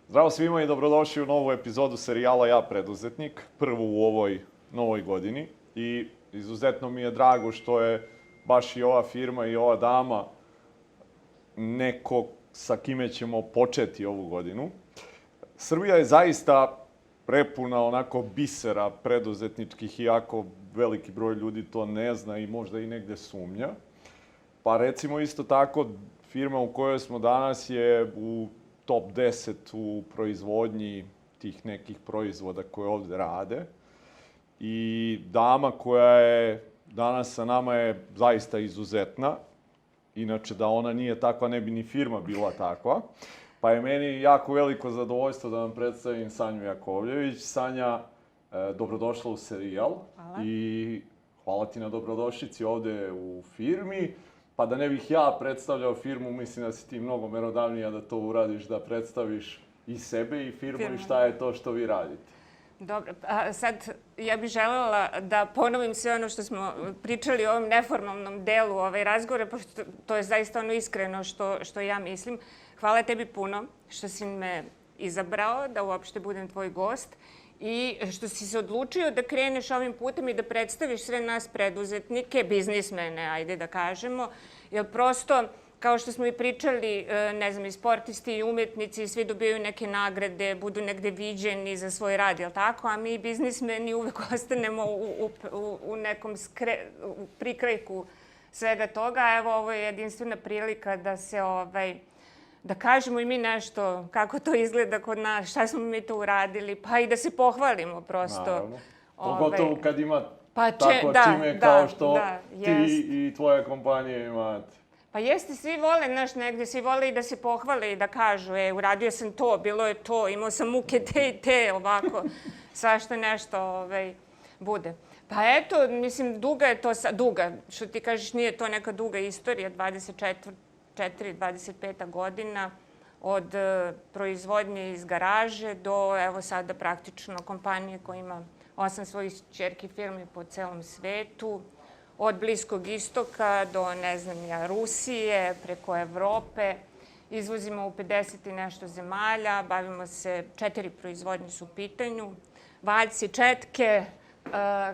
Zdravo svima i dobrodošli u novu epizodu serijala Ja preduzetnik, prvu u ovoj novoj godini. I izuzetno mi je drago što je baš i ova firma i ova dama neko sa kime ćemo početi ovu godinu. Srbija je zaista prepuna onako bisera preduzetničkih, iako veliki broj ljudi to ne zna i možda i negde sumnja. Pa recimo isto tako, firma u kojoj smo danas je u top 10 u proizvodnji tih nekih proizvoda koje ovde rade. I dama koja je danas sa nama je zaista izuzetna. Inače, da ona nije takva, ne bi ni firma bila takva. Pa je meni jako veliko zadovoljstvo da vam predstavim Sanju Jakovljević. Sanja, dobrodošla u serijal. Hvala. I hvala ti na dobrodošlici ovde u firmi. Pa da ne bih ja predstavljao firmu, mislim da si ti mnogo merodavnija da to uradiš, da predstaviš i sebe i firmu i šta je to što vi radite. Dobro, a sad ja bih želela da ponovim sve ono što smo pričali u ovom neformalnom delu razgovora, pošto to je zaista ono iskreno što ja mislim. Hvala tebi puno što si me izabrao da uopšte budem tvoj gost i što si se odlučio da kreneš ovim putem i da predstaviš sve nas preduzetnike, biznismene, ajde da kažemo, jer prosto, kao što smo i pričali, ne znam, i sportisti i umetnici, svi dobijaju neke nagrade, budu negde viđeni za svoj rad, jel tako? A mi biznismeni uvek ostanemo u nekom prikrajku svega toga. Evo, ovo je jedinstvena prilika da se da kažemo i mi nešto, kako to izgleda kod nas, šta smo mi to uradili, pa i da se pohvalimo prosto. Naravno. Pogotovo kad ima tako čime kao što ti i tvoja kompanija imate. Pa jeste, svi vole, znaš, negde, svi vole i da se pohvale i da kažu, uradio sam to, bilo je to, imao sam muke te i te, ovako, svašta nešto bude. Pa eto, mislim, duga je to, duga, što ti kažeš, nije to neka duga istorija, 25 godina, od proizvodnje iz garaže do, evo sada, praktično kompanije koja ima 8 svojih ćerki firmi po celom svetu, od Bliskog istoka do, ne znam ja, Rusije, preko Evrope. Izvozimo u 50 i nešto zemalja, bavimo se, 4 proizvodnje su u pitanju, valjci, četke,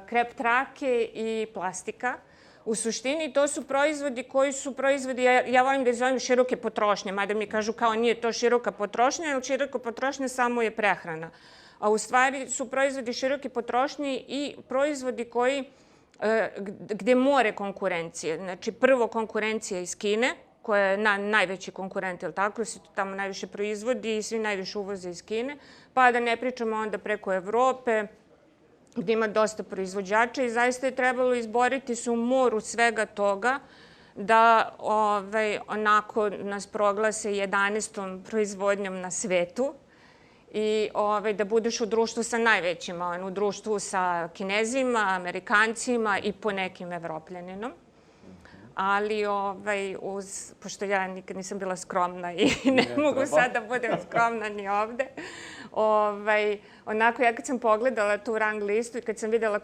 krep trake i plastika. U suštini, to su proizvodi koji su proizvodi, ja volim da ih zovem široke potrošnje, mada mi kažu kao nije to široka potrošnja, jer široka potrošnja samo je prehrana. A u stvari su proizvodi široke potrošnje i proizvodi koji, gde more konkurencije. Znači, prvo konkurencija iz Kine, koja je najveći konkurent, jel tako, se tamo najviše proizvodi i svi najviše uvoze iz Kine, pa da ne pričamo onda preko Evrope, gde ima dosta proizvođača i zaista je trebalo izboriti se u moru svega toga da onako nas proglase 11. proizvodnjom na svetu i da budeš u društvu sa najvećima, u društvu sa Kinezima, Amerikancima i po nekim Evropljaninom. Ali, pošto ja nikad nisam bila skromna i ne mogu sad da budem skromna ni ovde, onako, ja kad sam pogledala tu rang listu i kad sam videla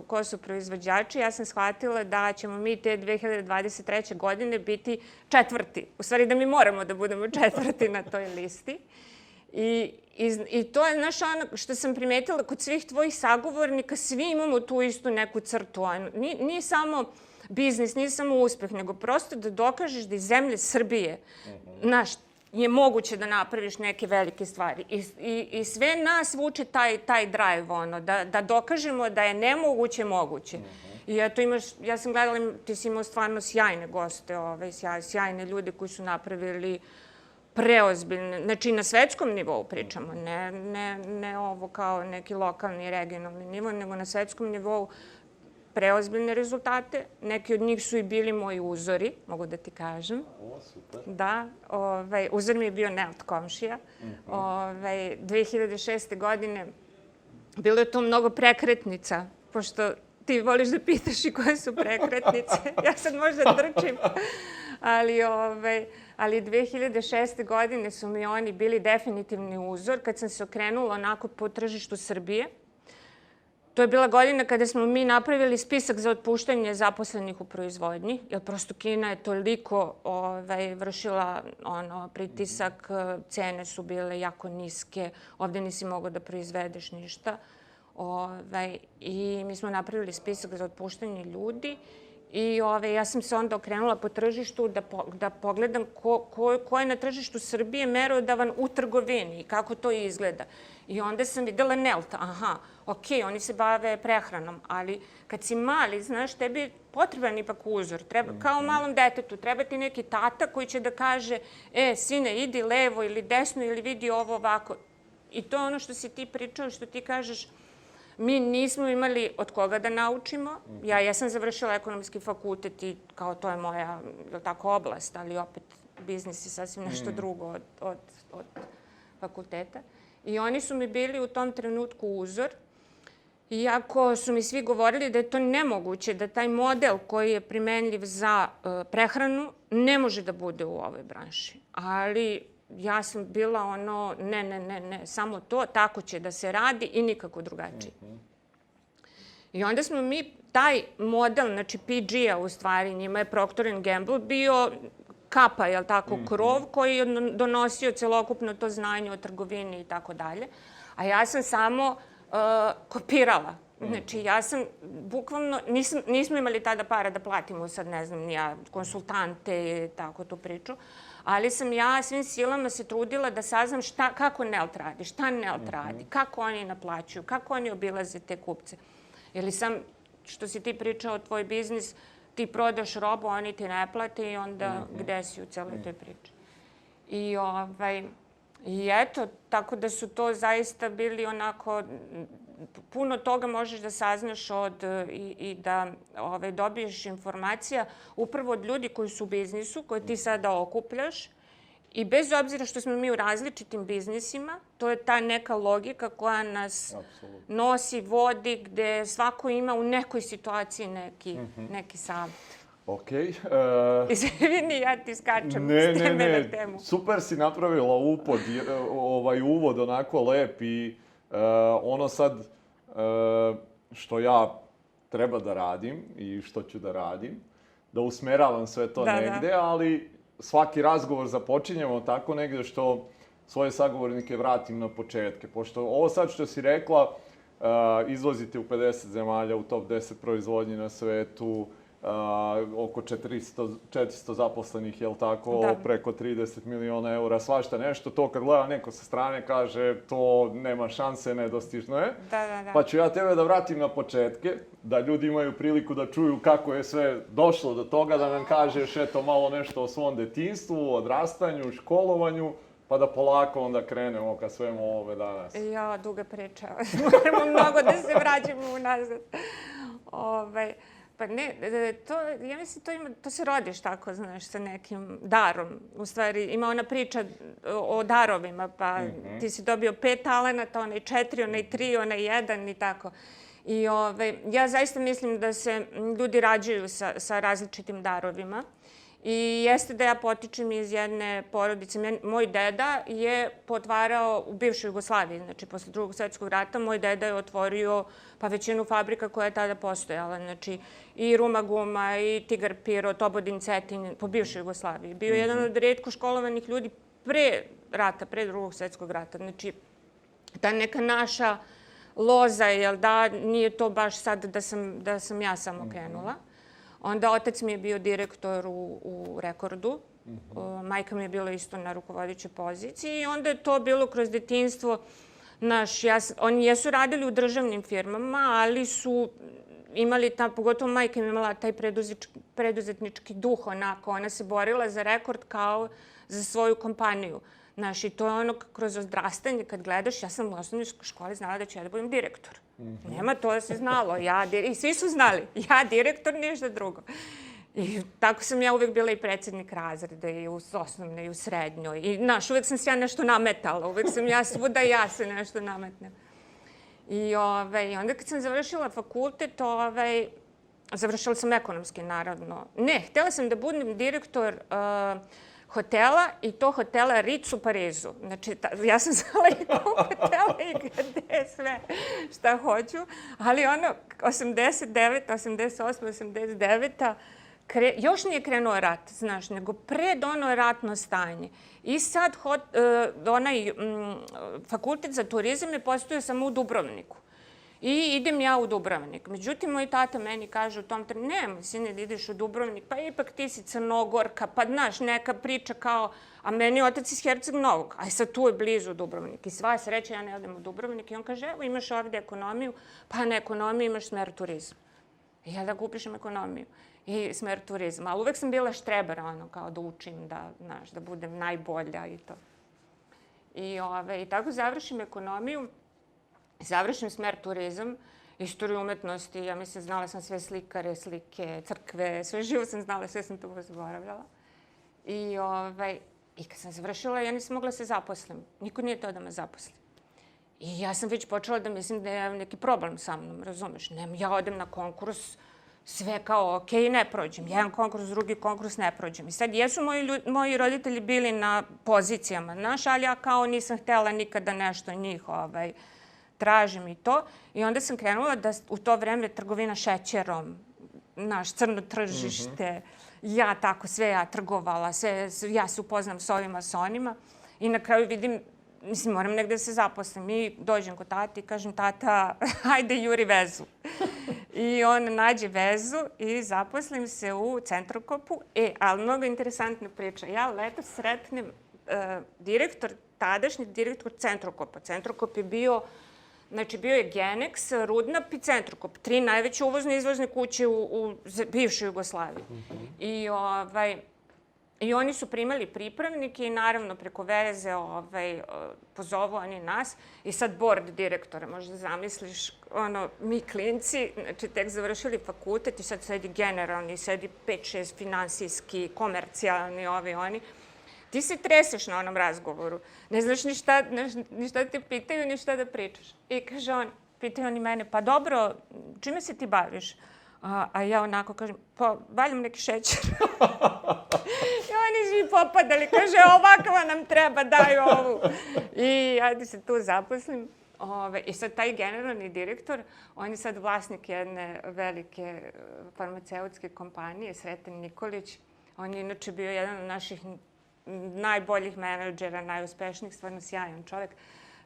ko su proizvođači, ja sam shvatila da ćemo mi te 2023. godine biti 4. U stvari da mi moramo da budemo 4. na toj listi. I to je, znaš, ono što sam primetila kod svih tvojih sagovornika, svi imamo tu istu neku crtu. Nije samo biznis, nije samo uspeh, nego prosto da dokažeš da iz zemlje Srbije, znaš, je moguće da napraviš neke velike stvari. I sve nas vuče taj drive, da dokažemo da je nemoguće moguće. I eto imaš, ja sam gledala, ti si imao stvarno sjajne goste, sjajne ljude koji su napravili preozbiljne, znači na svetskom nivou pričamo, ne ovo kao neki lokalni, regionalni nivo, nego na svetskom nivou preozbiljne rezultate. Neki od njih su i bili moji uzori, mogu da ti kažem. O, super. Da, uzor mi je bio Nelt komšija. 2006. godine bilo je to mnogo prekretnica, pošto ti voliš da pitaš i koje su prekretnice. Ja sad možda drčim, ali 2006. godine su mi oni bili definitivni uzor kad sam se okrenula onako po tržištu Srbije. To je bila godina kada smo mi napravili spisak za otpuštanje zaposlenih u proizvodnji, jer prosto Kina je toliko vršila pritisak, cene su bile jako niske, ovde nisi mogao da proizvedeš ništa. I mi smo napravili spisak za otpuštanje ljudi i ja sam se onda okrenula po tržištu da pogledam ko je na tržištu Srbije merodavan u trgovini i kako to izgleda. I onda sam videla Nelt, okej, oni se bave prehranom, ali kad si mali, znaš, tebi je potreban ipak uzor. Kao malom detetu, treba ti neki tata koji će da kaže, sine, idi levo ili desno ili vidi ovo ovako. I to je ono što si ti pričao, što ti kažeš, mi nismo imali od koga da naučimo. Ja jesam završila ekonomski fakultet i kao to je moja oblast, ali opet biznis je sasvim nešto drugo od fakulteta. I oni su mi bili u tom trenutku uzor, iako su mi svi govorili da je to nemoguće, da taj model koji je primenljiv za prehranu ne može da bude u ovoj branši. Ali ja sam bila ne, samo to, tako će da se radi i nikako drugačije. I onda smo mi taj model, znači PG-a u stvari, njima je Procter & Gamble bio kapa, jel tako, krov koji je donosio celokupno to znanje o trgovini i tako dalje. A ja sam samo kopirala. Znači, ja sam bukvalno, nismo imali tada para da platimo sad, ne znam, nija konsultante i tako tu priču, ali sam ja svim silama se trudila da saznam kako Nelt radi, šta Nelt radi, kako oni naplaćuju, kako oni obilaze te kupce. Ili sam, što si ti pričao, tvoj biznis, ti prodaš robu, oni ti ne plate i onda gde si u celoj toj priči. I eto, tako da su to zaista bili onako, puno toga možeš da saznaš i da dobiješ informacija upravo od ljudi koji su u biznisu, koje ti sada okupljaš. I bez obzira što smo mi u različitim biznisima, to je ta neka logika koja nas nosi, vodi, gde svako ima u nekoj situaciji neki savjet. Okej. Izvini, ja ti skačem s teme na temu. Super si napravila uvod onako lep i ono sad što ja treba da radim i što ću da radim, da usmeravam sve to negde, ali svaki razgovor započinjemo tako negde što svoje sagovornike vratim na početke. Pošto ovo sad što si rekla, izvozite u 50 zemalja, u top 10 proizvodnji na svetu, oko 400 zaposlenih, jel tako, preko 30 miliona eura, svašta nešto. To kad gleda neko sa strane kaže to nema šanse, nedostižno je. Pa ću ja tebe da vratim na početke, da ljudi imaju priliku da čuju kako je sve došlo do toga, da nam kažeš eto malo nešto o svom detinjstvu, odrastanju, školovanju, pa da polako onda krenemo ka svemu ovome danas. Ja, duga priča. Moramo mnogo da se vraćamo unazad. Pa ne, ja mislim to se rodiš tako, znaš, sa nekim darom. U stvari, ima ona priča o darovima, pa ti si dobio 5 talenata, onaj 4, onaj 3, onaj 1 i tako. I ja zaista mislim da se ljudi rađaju sa različitim darovima. I jeste da ja potičem iz jedne porodice. Moj deda je potvarao u bivšoj Jugoslaviji, znači posle Drugog svjetskog rata, moj deda je otvorio pa većinu fabrika koja je tada postojala. Znači i Ruma guma, i Tigar Piro, Tobodin Cetin, po bivšoj Jugoslaviji. Bio je jedan od retko školovanih ljudi pre rata, pre Drugog svjetskog rata. Znači ta neka naša loza, jel da, nije to baš sad da sam ja samo krenula. Onda otac mi je bio direktor u Rekordu, majka mi je bila isto na rukovodećoj poziciji i onda je to bilo kroz detinjstvo. Oni jesu radili u državnim firmama, ali su imali, pogotovo majka mi imala taj preduzetnički duh, onako, ona se borila za Rekord kao za svoju kompaniju. Znaš, i to je ono kroz odrastanje, kad gledaš, ja sam u osnovnoj školi znala da ću ja da budem direktor. Nema, to se znalo. I svi su znali. Ja direktor, ništa drugo. I tako sam ja uvijek bila i predsjednik razreda i u osnovnoj i u srednjoj. I, znaš, uvijek sam se ja nešto nametala. Uvijek sam ja svuda ja se nešto nametnem. I onda kad sam završila fakultet, završila sam ekonomski, naravno. Ne, htjela sam da budem direktor hotela i to hotela Ritz u Parizu. Znači, ja sam znala i ko hotela i gde sve šta hoću, ali ono 89, 88, 89, još nije krenuo rat, znaš, nego pred ono ratno stanje. I sad onaj fakultet za turizam je postojao samo u Dubrovniku. I idem ja u Dubrovnik. Međutim, moj tata meni kaže u tom trenutku, nemoj sine da ideš u Dubrovnik, pa ipak ti si Crnogorka, pa znaš, neka priča kao, a meni je otac iz Herceg Novog, a sad tu je blizu Dubrovnik. I sva sreća, ja ne odem u Dubrovnik. I on kaže, evo imaš ovdje ekonomiju, pa na ekonomiji imaš smer turizam. I ja da upišem ekonomiju i smer turizam. Ali uvek sam bila štreber, ono, kao da učim, da, znaš, da budem najbolja i to. I tako završim ekonomiju. Završim smer turizam, istoriju umetnosti, ja mislim, znala sam sve slikare, slike, crkve, sve živo sam znala, sve sam to zaboravljala. I kad sam završila, ja nisam mogla se zaposlim. Niko nije to da me zaposli. I ja sam već počela da mislim da je neki problem sa mnom, razumeš? Ja odem na konkurs, sve kao ok, ne prođem. Jedan konkurs, drugi konkurs, ne prođem. I sad jesu moji roditelji bili na pozicijama, znaš, ali ja kao nisam htjela nikada nešto njih tražim i to. I onda sam krenula da u to vreme trgovina šećerom, naš crno tržište, ja tako sve ja trgovala, ja se upoznam s ovima, s onima. I na kraju vidim, mislim, moram negde da se zaposlim. I dođem kod tati i kažem, tata, hajde juri vezu. I on nađe vezu i zaposlim se u Centrokopu. Ali mnogo interesantna priča. Ja letos sretnem tadašnji direktor Centrokopa. Centrokop je bio, znači bio je Genex, Rudnap i Centrokop. 3 najveće uvozne i izvozne kuće u bivšoj Jugoslaviji. I oni su primali pripravnike i naravno preko veze pozovu oni nas. I sad board direktora, možda zamisliš, mi klinci, znači tek završili fakultet i sad sedi generalni, sedi 5-6 finansijski, komercijalni, oni. Ti se treseš na onom razgovoru. Ne znaš ni šta te pitaju, ni šta da pričaš. I kaže on, pitaju oni mene, pa dobro, čime se ti baviš? A ja onako kažem, pa valjam neki šećer. I oni svi popadali, kaže, ovakva nam treba, daj ovu. I ajde se tu zaposlim. I sad taj generalni direktor, on je sad vlasnik jedne velike farmaceutske kompanije, Sreten Nikolić. On je inače bio jedan od naših najboljih menadžera, najuspešnijih, stvarno sjajan čovjek.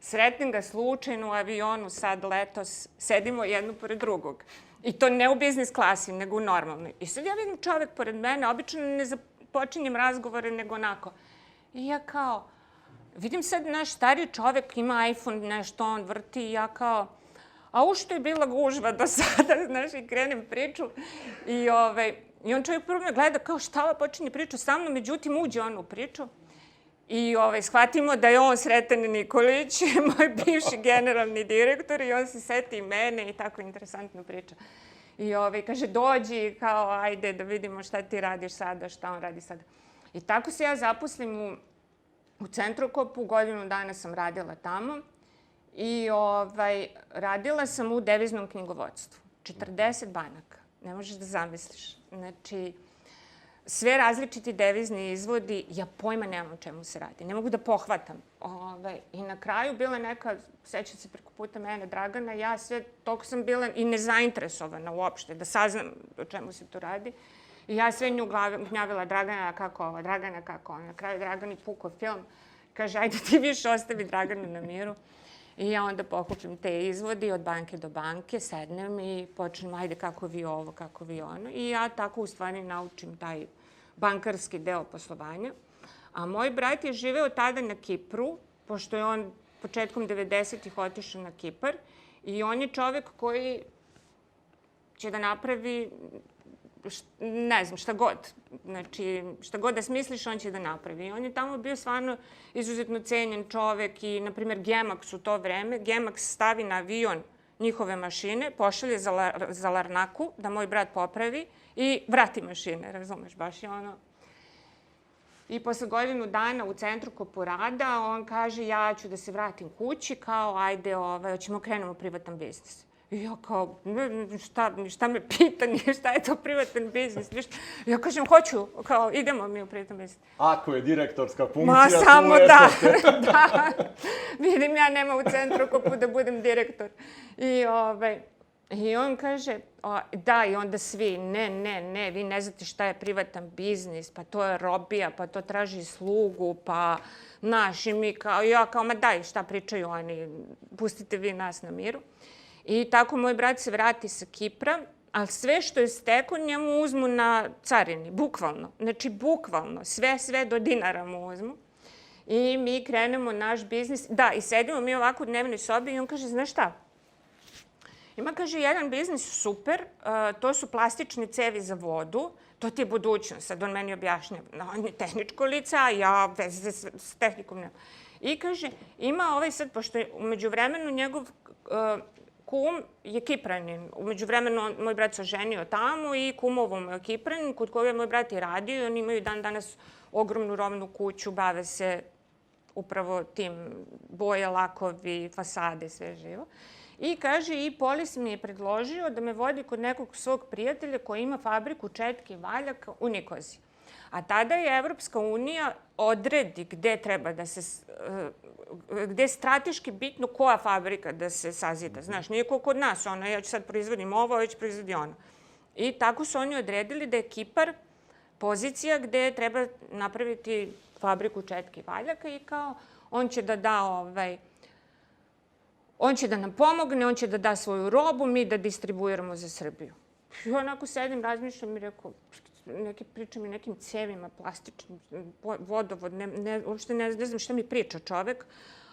Sretnem ga slučajno u avionu sad letos, sedimo jedno pored drugog. I to ne u biznis klasi, nego u normalnoj. I sad ja vidim čovjek pored mene, obično ne započinjem razgovore, nego onako. I ja kao, vidim sad naš stariji čovjek, ima iPhone, nešto on vrti i ja kao, a u što je bila gužva do sada, znaš, i krenem priču. I on čovjek prvo me gleda kao šta ova počinje priču sa mnom, međutim uđe on u priču. I shvatimo da je on Sreten Nikolić, moj bivši generalni direktor, i on se seti i mene i tako interesantno priča. I kaže, dođi, kao, ajde da vidimo šta ti radiš sada, šta on radi sada. I tako se ja zaposlim u Centrokopu, godinu dana sam radila tamo i radila sam u deviznom knjigovodstvu. 40 banaka, ne možeš da zamisliš. Znači, sve različiti devizni izvodi, ja pojma nemam o čemu se radi. Ne mogu da pohvatam. I na kraju bila neka, sećam se preko puta mene, Dragana, ja sve, toliko sam bila i nezainteresovana uopšte, da saznam o čemu se tu radi. I ja sve nju gnjavila, Dragana kako ovo, Dragana kako ovo. Na kraju Dragani pukao film, kaže, ajde ti više ostavi Draganu na miru. I ja onda pokupim te izvodi od banke do banke, sednem i počnem, ajde kako vi ovo, kako vi ono. I ja tako u stvari naučim taj bankarski deo poslovanja. A moj brat je živeo tada na Kipru, pošto je on početkom 90-ih otišao na Kipar. I on je čovek koji će da napravi, ne znam, šta god. Znači, šta god da smisliš, on će da napravi. I on je tamo bio stvarno izuzetno cenjen čovek i, na primjer, Gemax u to vreme. Gemax stavi na avion njihove mašine, pošalje za Larnaku da moj brat popravi i vrati mašine, razumeš, baš je ono. I posle godinu dana u Centrokopu rada, on kaže, ja ću da se vratim kući, kao, ajde, hoćemo krenemo privatan biznis. I ja kao, šta me pita, šta je to privatan biznis, ništa. Ja kažem, hoću, kao, idemo mi u privatan biznis. Ako je direktorska funkcija, Ma samo da, eto te. da. Vidim, ja nema u centru kako da budem direktor. I on kaže, da, i onda svi, ne, vi ne znate šta je privatan biznis, pa to je robija, pa to traži slugu, pa i mi kao, ma daj, šta pričaju oni, pustite vi nas na miru. I tako moj brat se vrati sa Kipra, ali sve što je stekao njemu uzmu na carini, bukvalno. Znači, bukvalno, sve do dinara mu uzmu. I mi krenemo naš biznis. Da, i sedimo mi ovako u dnevnoj sobi i on kaže, znaš šta? Ima, kaže, jedan biznis super, to su plastične cevi za vodu, to ti je budućnost. Sad on meni objašnjava, on je tehničko lice, a ja veze s tehnikom nema. I kaže, ima sad, pošto je umeđu vremenu njegov kum je Kipranin. Umeđu vremenu moj brat se oženio tamo i kumovo mu je Kipranin, kod koga je moj brat i radio. Oni imaju dan danas ogromnu rovnu kuću, bave se upravo tim boje, lakovi, fasade, sve živo. I kaže, i Polis mi je predložio da me vodi kod nekog svog prijatelja koji ima fabriku četki i valjaka u Nikoziji. A tada je Evropska unija odredi gde treba da se, gde je strateški bitno koja fabrika da se sazida. Znaš, nije ko kod nas, ja ću sad proizvodim ovo, ovo ću proizvodi ono. I tako su oni odredili da je Kipar pozicija gde treba napraviti fabriku četki i valjaka i kao on će da da on će da nam pomogne, on će da da svoju robu, mi da distribuiramo za Srbiju. I onako sedim, razmišljam i rekao, pričam i nekim cevima, plastičnim, vodovod, uopšte ne znam šta mi priča čovek.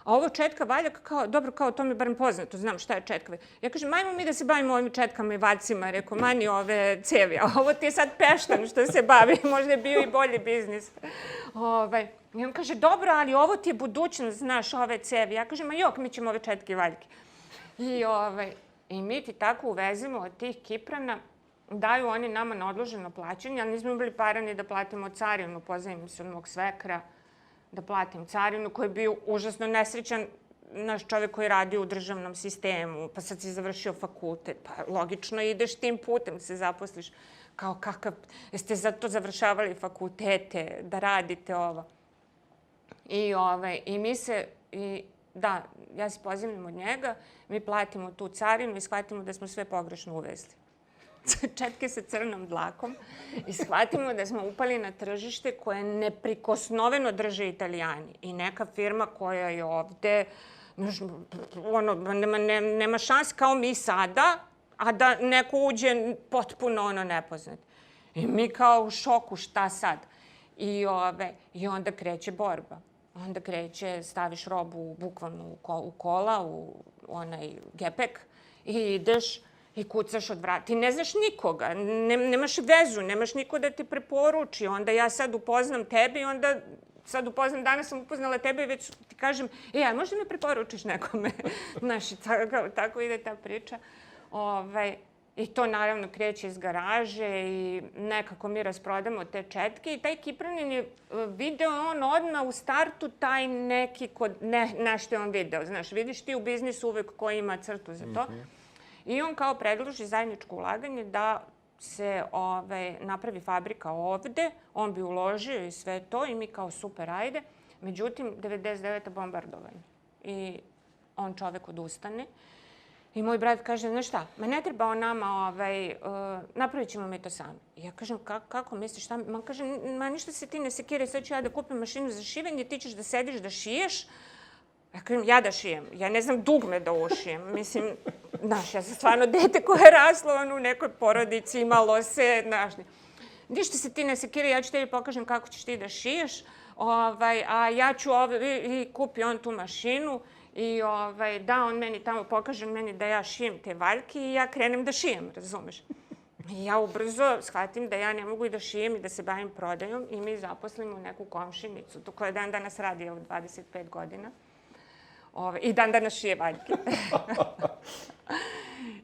A ovo četka valjaka, kao, dobro, kao to mi je barem poznato, znam šta je četka. Ja kažem, ajmo mi da se bavimo ovim četkama i valjcima, rekao, mani ove cevi, a ovo ti je sad Peštan što se bavi, možda je bio i bolji biznis. I on kaže, dobro, ali ovo ti je budućnost, znaš, ove cevi. Ja kažem, ma jok, mi ćemo ove četke i valjke. I mi ti tako uvezemo od tih Kiprana, daju oni nama na odloženo plaćanje, ali nismo bili para ni da platimo carinu, pozajmim se od mog svekra, da platim carinu, koji je bio užasno nesrećan naš čovjek koji radi u državnom sistemu, pa sad si završio fakultet, pa logično ideš tim putem, se zaposliš. Kao kakav, jeste zato završavali fakultete, da radite ovo. I mi se, da, ja se pozivim od njega, mi platimo tu carinu i shvatimo da smo sve pogrešno uvezli. Četke sa crnom dlakom i shvatimo da smo upali na tržište koje neprikosnoveno drže Italijani i neka firma koja je ovde, nema šans kao mi sada, a da neko uđe potpuno nepoznat. I mi kao u šoku, šta sad? I onda kreće borba. Onda kreće, staviš robu bukvalno u kola, u onaj gepek i ideš i kucaš od vrata. Ti ne znaš nikoga, nemaš vezu, nemaš niko da te preporuči. Onda ja sad upoznam tebe i onda sad upoznam, danas sam upoznala tebe i već ti kažem, a možda me preporučiš nekome? Znaš, tako ide ta priča. I to naravno kreće iz garaže i nekako mi rasprodamo te četke. I taj Kipranin je video on odmah u startu taj neki nešto je on video. Znaš, vidiš ti u biznisu uvek ko ima crtu za to. I on kao predloži zajedničko ulaganje da se napravi fabrika ovde. On bi uložio i sve to i mi kao super, ajde. Međutim, 99. bombardovanje. I on čovek odustane. I moj brat kaže, znaš šta, ma ne treba on nama, napravit ćemo mi to sami. I ja kažem, kako misliš, šta? Ma kaže, ma ništa se ti ne sekiraj, sad ću ja da kupim mašinu za šivenje, ti ćeš da sediš da šiješ. Ja kažem, ja da šijem, ja ne znam dugme da ušijem. Mislim, znaš, ja sam stvarno dete koje je raslo u nekoj porodici, imalo se, znaš. Ništa se ti ne sekiraj, ja ću tebi pokažem kako ćeš ti da šiješ, a ja ću i kupi on tu mašinu. I da, on meni tamo pokaže meni da ja šijem te valjke i ja krenem da šijem, razumeš? I ja ubrzo shvatim da ja ne mogu i da šijem i da se bavim prodajom i mi zaposlimo neku komšinicu koja dan danas radi 25 godina i dan danas šije valjke.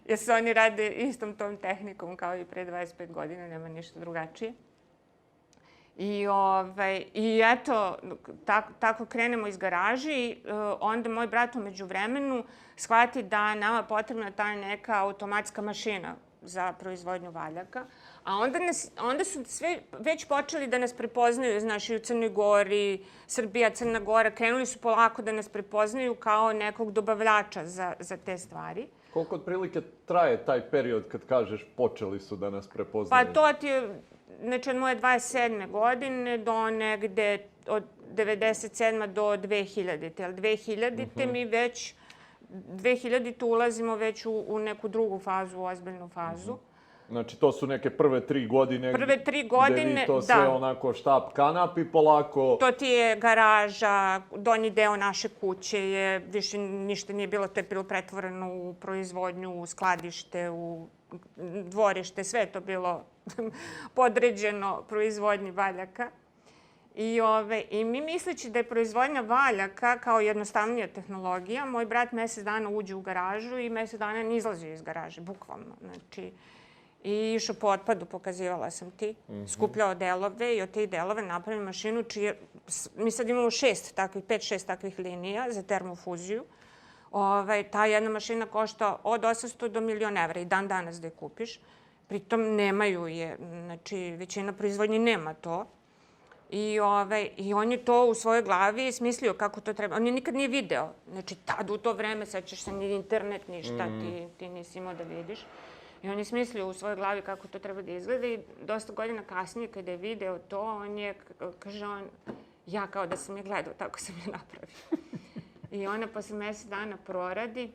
Jer se oni rade istom tom tehnikom kao i pre 25 godina, nema ništa drugačije. I eto, tako krenemo iz garaže i onda moj brat u međuvremenu shvati da nama potrebna ta neka automatska mašina za proizvodnju valjaka. A onda su sve već počeli da nas prepoznaju, znaš, i u Crnoj Gori, Srbija, Crna Gora, krenuli su polako da nas prepoznaju kao nekog dobavljača za te stvari. Koliko otprilike traje taj period kad kažeš počeli su da nas prepoznaju? Pa to ti je, znači od moje 27. godine do negde od 97. do 2000. Ali 2000. mi već, 2000. ulazimo već u neku drugu fazu, u ozbiljnu fazu. Znači, to su neke prve 3 godine... Prve 3 godine, gde vi to sve onako štap kanap i polako... To ti je garaža, donji deo naše kuće je, više ništa nije bilo, to je bilo pretvoreno u proizvodnju, u skladište, u dvorište, sve je to bilo podređeno proizvodnji valjaka. I mi misleći da je proizvodnja valjaka kao jednostavnija tehnologija, moj brat mesec dana uđe u garažu i mesec dana ne izlazi iz garaže, bukvalno. Znači, i išao po otpadu, pokazivala sam ti, skupljao delove i od tih delove napravio mašinu čije... Mi sad imamo 5-6 takvih linija za termofuziju. Ta jedna mašina košta od 800 do 1.000.000 evra i dan danas da je kupiš. Pritom nemaju je, znači većina proizvodnji nema to. I on je to u svojoj glavi smislio kako to treba. On je nikad nije video. Znači tad u to vreme, sećaš se, ni internet, ništa, ti nisi imao da vidiš. I on je smislio u svojoj glavi kako to treba da izgleda i dosta godina kasnije kada je video to, on je, kaže on, ja kao da sam je gledao, tako sam je napravio. I ona posle mesec dana proradi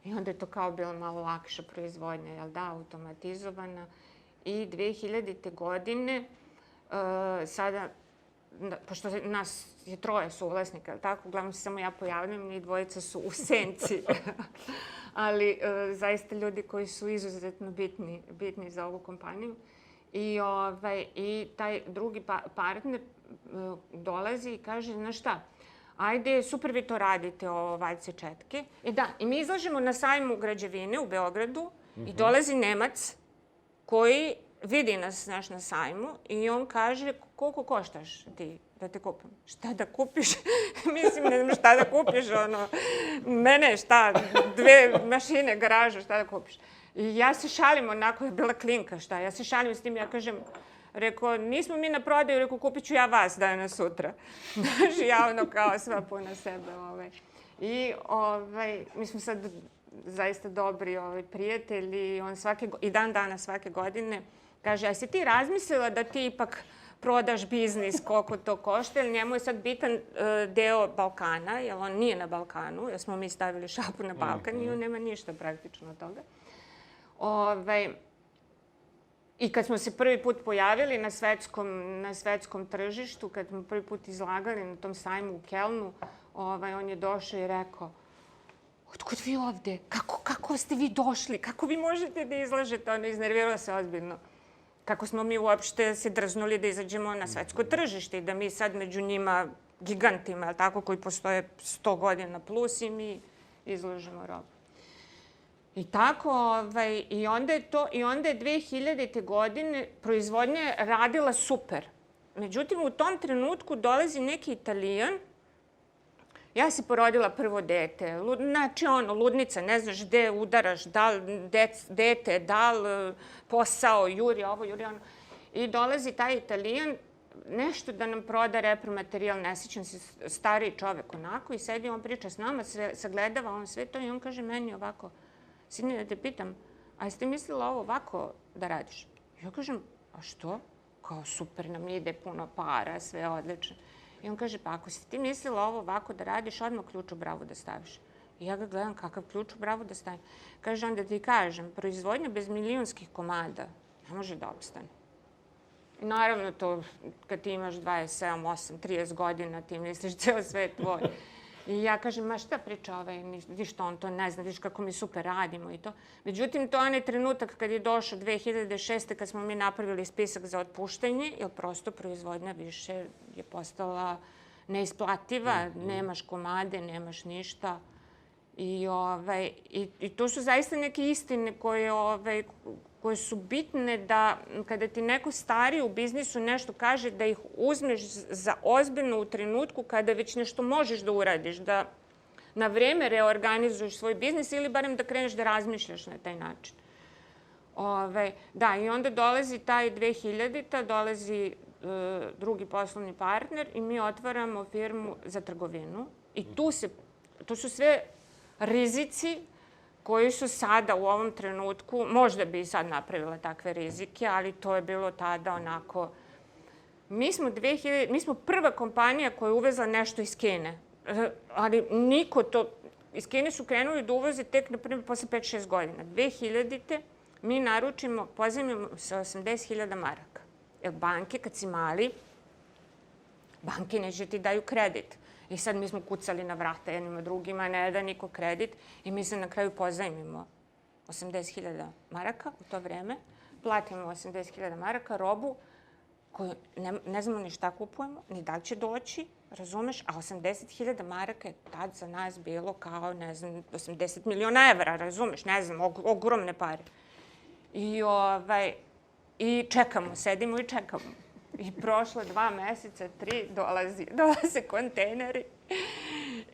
i onda je to kao bilo malo lakša proizvodnja, jel da, automatizovana. I 2000. godine, sada, pošto nas je 3 suvlasnika, jel tako, uglavnom se samo ja pojavljam i 2 su u senci. Ali zaista ljudi koji su izuzetno bitni za ovu kompaniju. I taj drugi partner dolazi i kaže, znaš šta, ajde, super vi to radite, valjce četke. I mi izlažemo na sajmu građevine u Beogradu i dolazi Nemac koji vidi nas, znaš, na sajmu i on kaže, koliko koštaš ti da te kupim? Šta da kupiš? Mislim, ne znam šta da kupiš, mene šta, 2 mašine, garaža, šta da kupiš? I ja se šalim, onako je bila klinka, šta, ja se šalim s tim, ja kažem, rekao, nismo mi na prodaju, rekao, kupit ću ja vas danas sutra. Znaš, ja kao sva puna sebe. I mi smo sad zaista dobri prijatelji, on i dan danas svake godine kaže, a si ti razmislila da ti ipak prodaš biznis, koliko to košta, jer njemu je sad bitan deo Balkana, jer on nije na Balkanu, jer smo mi stavili šapu na Balkan i on nema ništa praktično od toga. I kad smo se prvi put pojavili na svetskom tržištu, kad smo prvi put izlagali na tom sajmu u Kelnu, on je došao i rekao, otkud vi ovde? Kako ste vi došli? Kako vi možete da izlažete? On iznervirao se ozbiljno. Kako smo mi uopšte se drznuli da izađemo na svetsko tržište i da mi sad među njima gigantima, tako, koji postoje 100 godina plus i mi izlažemo robu. I tako, i onda je 2000. godine proizvodnja radila super. Međutim, u tom trenutku dolazi neki Italijan. Ja si porodila prvo dete. Znači, ludnica, ne znaš gde udaraš, da li dete, da li posao, juri ovo, juri ono. I dolazi taj Italijan, nešto da nam proda repromaterijal, ne sjećam se, stariji čovek onako, i sedi, on priča s nama, sagledava on sve to i on kaže meni ovako, sine, da te pitam, a jesi ti mislila ovo ovako da radiš? Ja kažem, a što? Kao super, nam ide puno para, sve odlično. I on kaže, pa ako si ti mislila ovo ovako da radiš, odmah ključ u bravu da staviš. I ja ga gledam, kakav ključ u bravu da stavim. Kaže, onda ti kažem, proizvodnja bez milionskih komada ne može da opstane. I naravno to, kad ti imaš 27, 8, 30 godina, ti misliš ceo sve je tvoj. I ja kažem, ma šta priča ništa on to ne zna, viš kako mi super radimo i to. Međutim, to je onaj trenutak kad je došao 2006. kad smo mi napravili spisak za otpuštanje, jer prosto proizvodnja više je postala neisplativa, nemaš komade, nemaš ništa. I to su zaista neke istine koje su bitne da kada ti neko stariji u biznisu nešto kaže da ih uzmeš za ozbiljno u trenutku kada već nešto možeš da uradiš, da na vreme reorganizuješ svoj biznis ili barem da kreneš da razmišljaš na taj način. Da, i onda dolazi taj 2000-ta, dolazi drugi poslovni partner i mi otvaramo firmu za trgovinu. I tu su sve rizici koji su sada u ovom trenutku, možda bi i sad napravila takve rizike, ali to je bilo tada onako... Mi smo prva kompanija koja je uvezla nešto iz Kine, ali niko to... Iz Kine su krenuli da uvoze tek, na primjer, posle 5-6 godina. 2000-te mi naručimo, pozajmimo sa 80.000 maraka. Jer banke, kad si mali, banke neće ti daju kredit. I sad mi smo kucali na vrata jednima drugima, ne da niko kredit. I mi se na kraju pozajmimo 80.000 maraka u to vreme. Platimo 80.000 maraka robu koju ne znamo ni šta kupujemo, ni da li će doći, razumeš? A 80.000 maraka je tad za nas bilo kao, ne znam, 80 miliona evra, razumeš? Ne znam, ogromne pare. I čekamo, sedimo i čekamo. I prošlo 2 meseca, 3, dolaze kontejneri.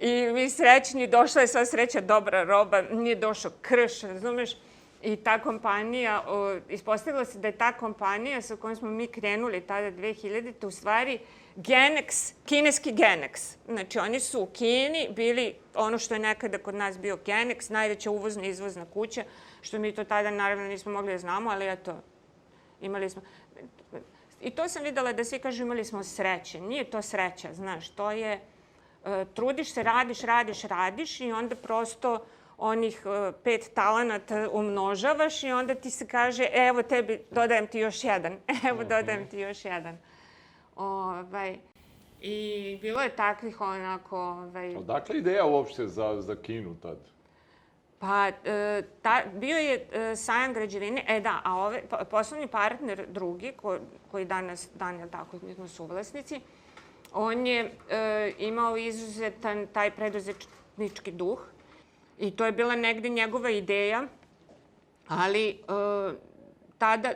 I mi srećni, došla je sva sreća, dobra roba, nije došao krš, razumeš? I ta kompanija, ispostavilo se da je ta kompanija sa kojom smo mi krenuli tada 2000-te, u stvari Genex, kineski Genex. Znači, oni su u Kini bili ono što je nekada kod nas bio Genex, najveća uvozna i izvozna kuća, što mi to tada naravno nismo mogli da znamo, ali eto, imali smo... I to sam videla da svi kažu imali smo sreće. Nije to sreća, znaš, to je... Trudiš se, radiš i onda prosto onih 5 talenata umnožavaš i onda ti se kaže evo tebi, dodajem ti još jedan. I bilo je takvih onako... Odakle ideja uopšte za Kinu tad? Pa, bio je sajam građevine, a poslovni partner drugi, koji danas, tako, mi smo suvlasnici, on je imao izuzetan taj preduzetnički duh i to je bila negde njegova ideja, ali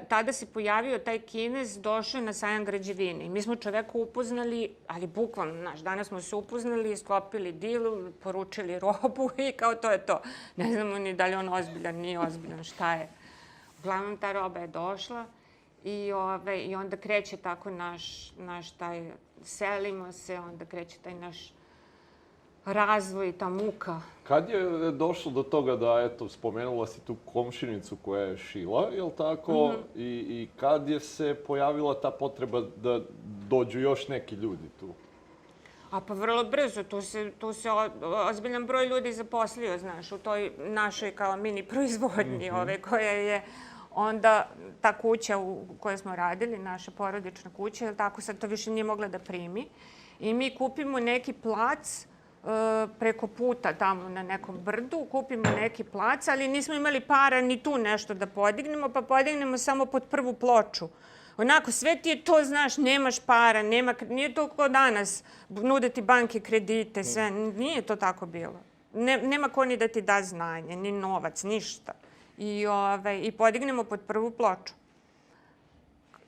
tada se pojavio taj Kinez, došao na sajam građevine i mi smo čoveka upoznali, ali bukvalno, znaš, danas smo se upoznali, sklopili deal, poručili robu i kao to je to. Ne znamo ni da li on ozbiljan, nije ozbiljan, šta je. Uglavnom, ta roba je došla i onda kreće tako naš taj, selimo se, onda kreće taj naš razvoj, ta muka. Kad je došlo do toga da, eto, spomenula si tu komšinicu koja je šila, jel tako? I kad je se pojavila ta potreba da dođu još neki ljudi tu? Pa vrlo brzo. Tu se ozbiljan broj ljudi zaposlio, znaš, u toj našoj kao mini proizvodnji koja je onda ta kuća u kojoj smo radili, naša porodična kuća, jel tako, sad to više nije mogla da primi. I mi kupimo neki plac preko puta tamo na nekom brdu, kupimo neki plac, ali nismo imali para ni tu nešto da podignemo, pa podignemo samo pod prvu ploču. Onako, sve ti je to, znaš, nemaš para, nije to kao danas, nude ti banke kredite, sve, nije to tako bilo. Nema ko ni da ti da znanje, ni novac, ništa. I podignemo pod prvu ploču.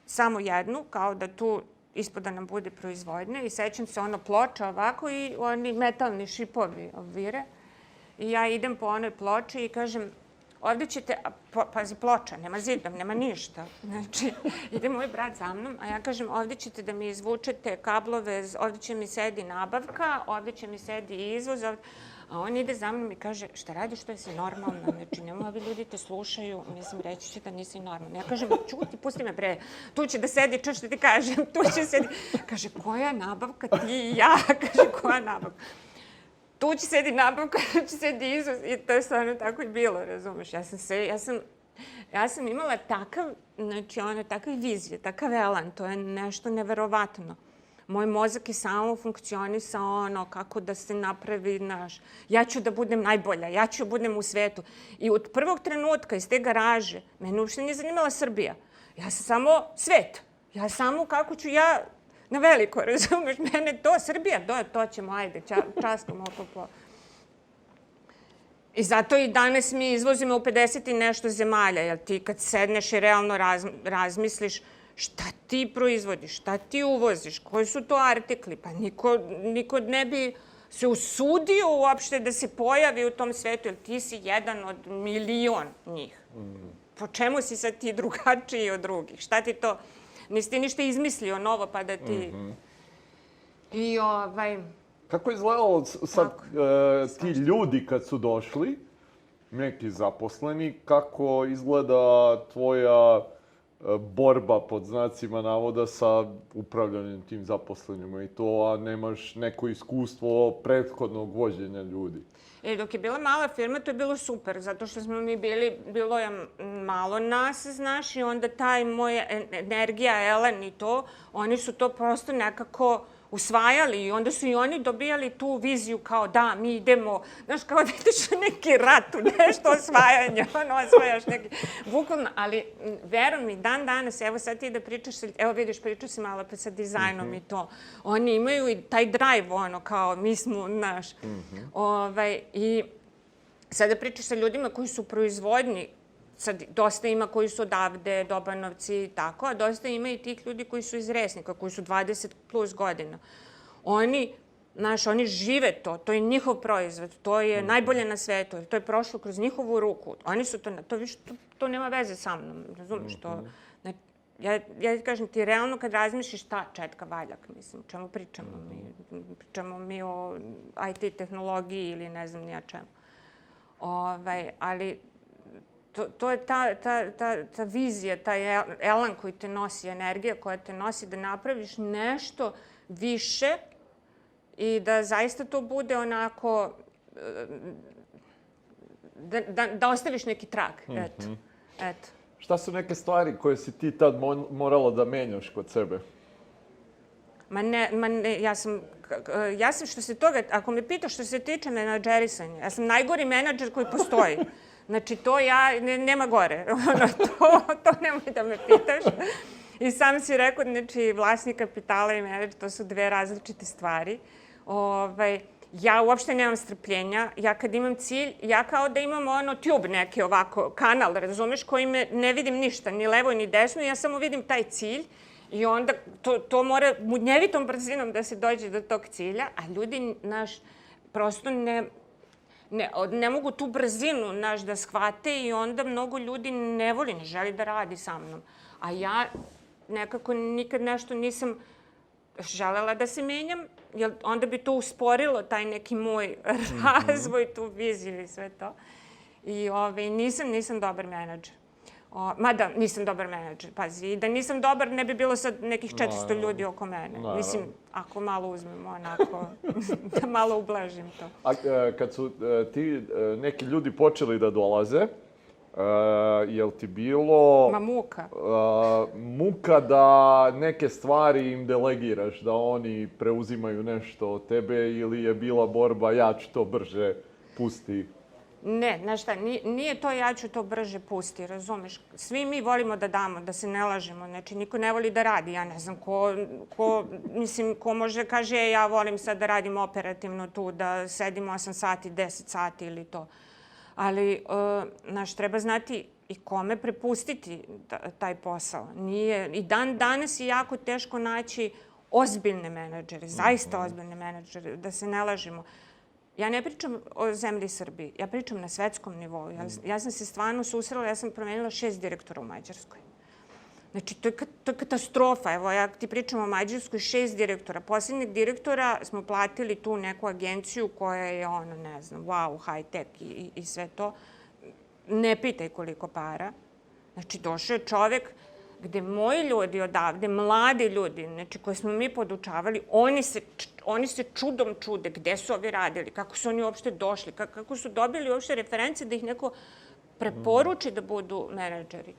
Samo jednu, kao da tu ispod da nam bude proizvodnja i sećam se ono ploča ovako i oni metalni šipovi ovire. I ja idem po onoj ploči i kažem, ovdje ćete, pazi ploča, nema zidom, nema ništa. Znači, ide moj brat za mnom, a ja kažem, ovdje ćete da mi izvučete kablove, ovdje će mi sedi nabavka, ovdje će mi sedi izvoz, a on ide za mnom i kaže, šta radiš, to je si normalno, znači nemoj ovi ljudi te slušaju, mislim, reći će da nisi normalno. Ja kažem, čuti, pusti me bre, tu će da sedi, čuš što ti kažem, tu će sedi. Kaže, koja nabavka, ti i ja, kaže, koja nabavka. Tu će sedi nabavka, tu će sedi izvoz i to je stvarno tako i bilo, razumeš. Ja sam imala takav, znači takav vizije, takav elan, to je nešto neverovatno. Moj mozak je samo funkcionisao kako da se napravi ja ću da budem najbolja, ja ću budem u svetu. I od prvog trenutka iz te garaže, mene uopšte nije zanimala Srbija. Ja sam samo svet. Ja samo kako ću ja na veliko, razumeš, mene to, Srbija, to ćemo, ajde, častom, I zato i danas mi izvozimo u 50 i nešto zemalja, jer ti kad sedneš i realno razmisliš šta ti proizvodiš, šta ti uvoziš, koji su to artikli, pa niko ne bi se usudio uopšte da se pojavi u tom svetu, jer ti si jedan od milion njih. Po čemu si sad ti drugačiji od drugih? Šta ti to? Nisi ti ništa izmislio novo pa da ti... I Kako je izgledalo sad ti ljudi kad su došli, neki zaposleni, kako izgleda tvoja borba pod znacima navoda sa upravljanjem tim zaposlenima i to, a nemaš neko iskustvo prethodnog vođenja ljudi? Dok je bila mala firma, to je bilo super, zato što smo mi bilo je malo nas, znaš, i onda taj moja energija, elan i to, oni su to prosto nekako usvajali i onda su i oni dobijali tu viziju kao da, mi idemo, znaš, kao da ideš u neki rat, u nešto osvajanje, osvajaš neki, bukvalno, ali veruj mi, dan danas, evo sad ti da pričaš, evo vidiš, pričaš si malo pa sa dizajnom i to, oni imaju i taj drive, kao mi smo, znaš, i sada pričaš sa ljudima koji su proizvodni, sad dosta ima koji su odavde, Dobanovci i tako, a dosta ima i tih ljudi koji su iz Resnika, koji su 20 plus godina. Oni žive to je njihov proizvod, to je najbolje na svetu, to je prošlo kroz njihovu ruku. Oni su to nema veze sa mnom, razumiješ to? Ja ti kažem, ti realno kad razmišljaš šta Četka Valjak, mislim, čemu pričamo mi? Pričamo mi o IT tehnologiji ili ne znam ni ja čemu. Ali to je ta vizija, taj elan koji te nosi, energija koja te nosi da napraviš nešto više i da zaista to bude onako, da ostaviš neki trag, eto. Šta su neke stvari koje si ti tad morala da menjaš kod sebe? Ja sam što se toga, ako me pitaš što se tiče menadžerisanja, ja sam najgori menadžer koji postoji. Znači, to nema gore. To nemoj da me pitaš. I sam si rekao, znači, vlasnik kapitala i menadžer, to su dve različite stvari. Ja uopšte nemam strpljenja. Ja kad imam cilj, ja kao da imam tube neki ovako, kanal, razumeš, koji ne vidim ništa, ni levo ni desno, ja samo vidim taj cilj i onda to mora munjevitom brzinom da se dođe do tog cilja, a ljudi, prosto ne mogu tu brzinu, da shvate i onda mnogo ljudi ne voli, ne želi da radi sa mnom. A ja nekako nikad nešto nisam želela da se menjam, jer onda bi to usporilo taj neki moj razvoj, tu viziju i sve to. I nisam dobar menadžer. Mada nisam dobar menadžer, pazi. I da nisam dobar, ne bi bilo sad nekih 400 ljudi oko mene. Mislim, ako malo uzmemo onako, da malo ublažim to. A kad su ti neki ljudi počeli da dolaze, jel ti bilo... Muka. Muka da neke stvari im delegiraš, da oni preuzimaju nešto od tebe ili je bila borba ja ću to brže, pusti? Ne, znaš šta, nije to ja ću to brže pusti, razumeš? Svi mi volimo da damo, da se ne lažemo, znači niko ne voli da radi, ja ne znam ko može kaže ja volim sad da radim operativno tu, da sedim 8 sati, 10 sati ili to. Ali, znaš, treba znati i kome prepustiti taj posao. I dan danas je jako teško naći ozbiljne menadžere, zaista ozbiljne menadžere, da se ne lažemo. Ja ne pričam o zemlji Srbiji, ja pričam na svetskom nivou. Ja sam se stvarno susrela, ja sam promenila 6 direktora u Mađarskoj. Znači, to je katastrofa. Evo, ja ti pričam o Mađarskoj, 6 direktora. Posljednjeg direktora smo platili tu neku agenciju koja je, ne znam, wow, high-tech i sve to. Ne pitaj koliko para. Znači, došao je čovek gde moji ljudi odavde, mladi ljudi, znači koje smo mi podučavali, oni se čudom čude gde su ovi radili, kako su oni uopšte došli, kako su dobili uopšte reference da ih neko preporuči da budu menadžeri.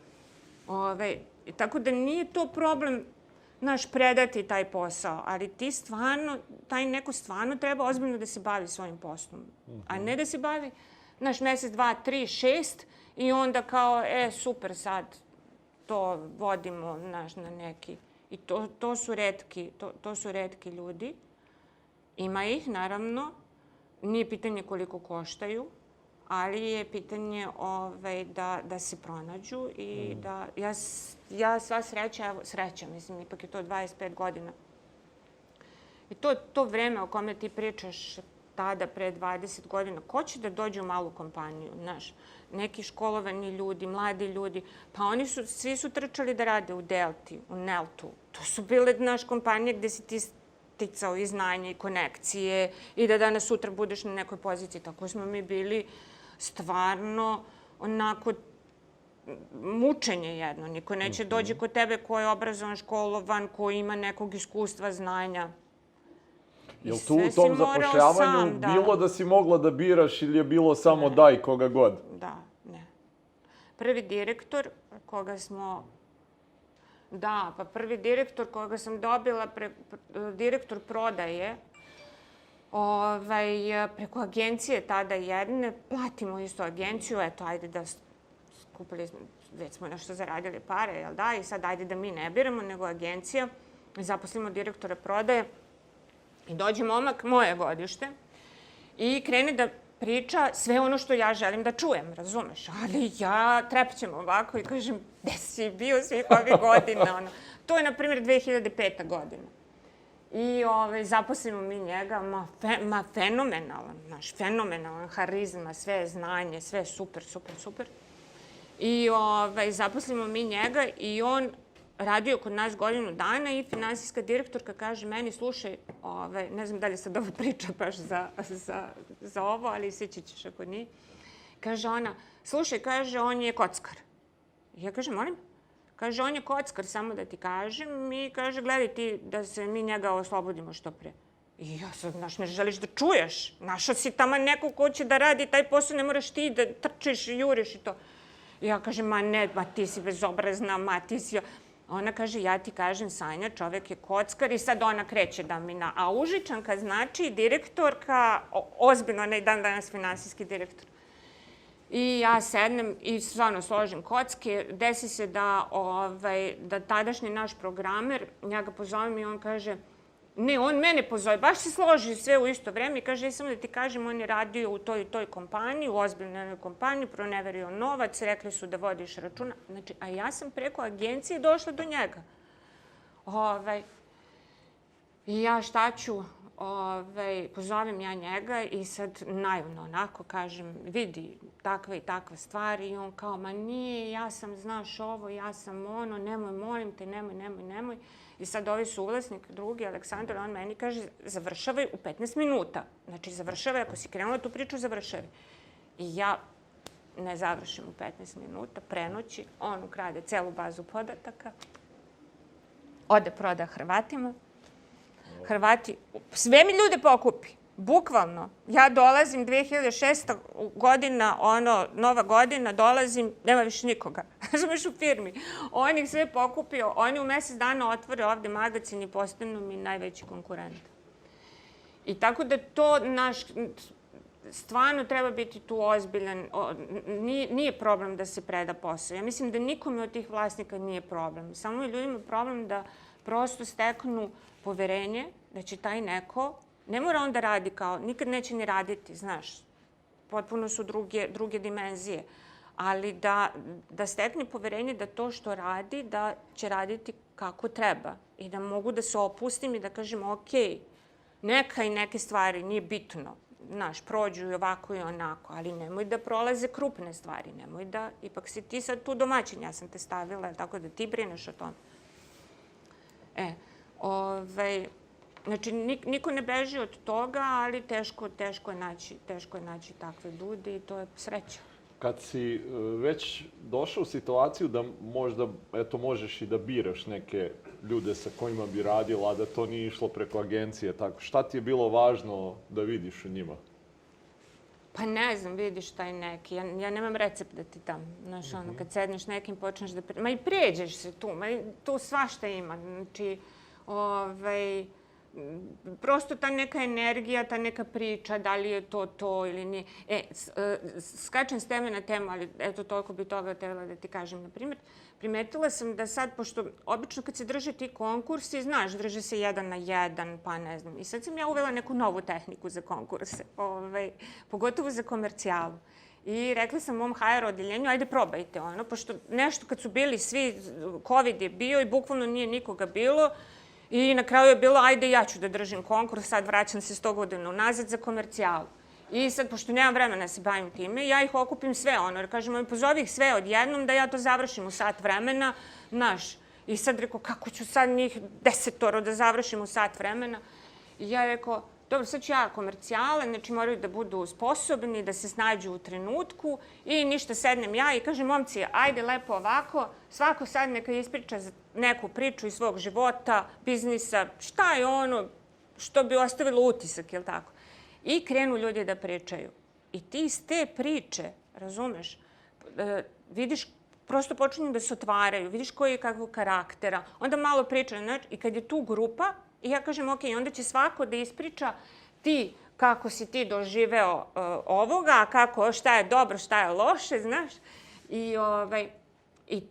Tako da nije to problem predati taj posao, ali taj neko stvarno treba ozbiljno da se bavi svojim poslom, a ne da se bavi, mesec, 2, 3, 6 i onda kao, super sad, to vodimo na neki. I to su retki ljudi. Ima ih, naravno. Nije pitanje koliko koštaju, ali je pitanje da se pronađu i da ja sva sreća, evo sreća, mislim, ipak je to 25 godina. I to vreme o kome ti pričaš tada, pre 20 godina, ko će da dođe u malu kompaniju, znaš? Neki školovani ljudi, mladi ljudi, pa svi su trčali da rade u Delti, u Neltu. To su bile, naš, kompanije gde si ti sticao i znanje i konekcije i da danas sutra budeš na nekoj poziciji. Tako smo mi bili stvarno onako mučenje jedno. Niko neće dođe kod tebe ko je obrazovan, školovan, ko ima nekog iskustva, znanja. Jel tu u tom zapošljavanju bilo da si mogla da biraš ili je bilo samo daj koga god? Da, ne. Prvi direktor koga sam dobila, direktor prodaje, preko agencije tada jedne, platimo isto agenciju, eto, ajde da skupili, već smo nešto zaradili pare, jel da, i sad ajde da mi ne biramo, nego agencija, zaposlimo direktora prodaje i dođe momak, moje godište, i krene da priča sve ono što ja želim da čujem, razumeš? Ali ja trepćem ovako i kažem, gde si bio svih ovih godina? To je, na primjer, 2005. godina. I zaposlimo mi njega, fenomenalan, naš, fenomenalan, harizma, sve znanje, sve super, super, super. I zaposlimo mi njega i on radio kod nas godinu dana i finansijska direktorka kaže meni, slušaj, ne znam da li sad ovo priča baš za ovo, ali sjeći ćeš ako nije. Kaže ona, slušaj, kaže, on je kockar. Ja kažem, molim? Kaže, on je kockar, samo da ti kažem, i kaže, gledaj ti da se mi njega oslobodimo što pre. I ja sad, znaš, ne želiš da čuješ. Našao si tamo neko ko će da radi taj posao, ne moraš ti da trčiš i juriš i to. I ja kažem, ma ne, ma ti si bezobrazna, ma ti si... Ona kaže, ja ti kažem, Sanja, čovek je kockar, i sad ona kreće da mi a Užičanka znači direktorka, ozbiljno, ne dan danas finansijski direktor. I ja sednem i stvarno složim kocke. Desi se da tadašnji naš programer, ja ga pozovem i on kaže, ne, on mene pozove, baš se složi sve u isto vreme i kaže, samo da ti kažem, on je radio u toj i toj kompaniji, u ozbiljnoj kompaniji, proneverio novac, rekli su da vodiš računa. Znači, a ja sam preko agencije došla do njega. I ja šta ću, pozovem ja njega i sad naivno onako kažem, vidi, takva i takva stvar, i on kao, ma nije, ja sam, znaš ovo, ja sam ono, nemoj, molim te, nemoj. I sad ovi suvlasnik, drugi, Aleksandar, on meni kaže, završavaj u 15 minuta. Znači, završavaj, ako si krenula tu priču, završavaj. I ja ne završim u 15 minuta, prenoći, on ukrade celu bazu podataka, ode proda Hrvatima. Hrvati, sve mi ljude pokupi, bukvalno. Ja dolazim 2006. godina, nova godina, dolazim, nema više nikoga. Razumeš, u firmi. On ih sve pokupio, oni u mesec dana otvore ovde magacin i postanu mi najveći konkurent. I tako da to stvarno treba biti tu ozbiljan. Nije problem da se preda posao. Ja mislim da nikome od tih vlasnika nije problem. Samo je ljudima problem da prosto steknu poverenje da će taj neko, ne mora on da radi kao, nikad neće ni raditi, znaš, potpuno su druge dimenzije, ali da stekne poverenje da to što radi, da će raditi kako treba i da mogu da se opustim i da kažem, ok, neka i neke stvari, nije bitno, znaš, prođu i ovako i onako, ali nemoj da prolaze krupne stvari, nemoj da, ipak si ti sad tu domaćin, ja sam te stavila, tako da ti brineš o tome. Znači, niko ne beži od toga, ali teško je naći takve ljude i to je sreća. Kad si već došao u situaciju da možda, eto, možeš i da biraš neke ljude sa kojima bi radila, a da to nije išlo preko agencije, tako, šta ti je bilo važno da vidiš u njima? Pa ne znam, vidiš taj neki. Ja nemam recept da ti dam. Znaš, kad sedneš nekim, počneš da... Ma i pređeš se tu. Tu svašta ima. Znači, prosto ta neka energija, ta neka priča, da li je to ili nije. Skačem s teme na temu, ali eto, toliko bi toga trebala da ti kažem. Na primjer, primetila sam da sad, pošto obično kad se drže ti konkursi, znaš, drže se 1 na 1, pa ne znam. I sad sam ja uvela neku novu tehniku za konkurse, pogotovo za komercijalu. I rekla sam mom HR odeljenju, ajde probajte pošto nešto kad su bili svi, COVID je bio i bukvalno nije nikoga bilo. I na kraju je bilo, ajde ja ću da držim konkurs, sad vraćam se 100 godina unazad za komercijalu. I sad, pošto nemam vremena da se bavim time, ja ih okupim sve jer kažem, pozovi ih sve odjednom da ja to završim u sat vremena, znaš. I sad rekao, kako ću sad njih 10 da završim u sat vremena? I ja rekao, dobro, sad ću ja komercijale, znači moraju da budu sposobni, da se snađu u trenutku i ništa, sednem ja i kažem, momci, ajde lepo ovako, svako sad neka ispriča neku priču iz svog života, biznisa, šta je što bi ostavilo utisak, jel tako? I krenu ljudi da pričaju. I ti iz te priče, razumeš, vidiš, prosto počinju da se otvaraju, vidiš koji je kakvog karaktera, onda malo pričaju, znači, i kad je tu grupa, i ja kažem, ok, onda će svako da ispriča ti kako si ti doživeo ovoga, šta je dobro, šta je loše, znaš. I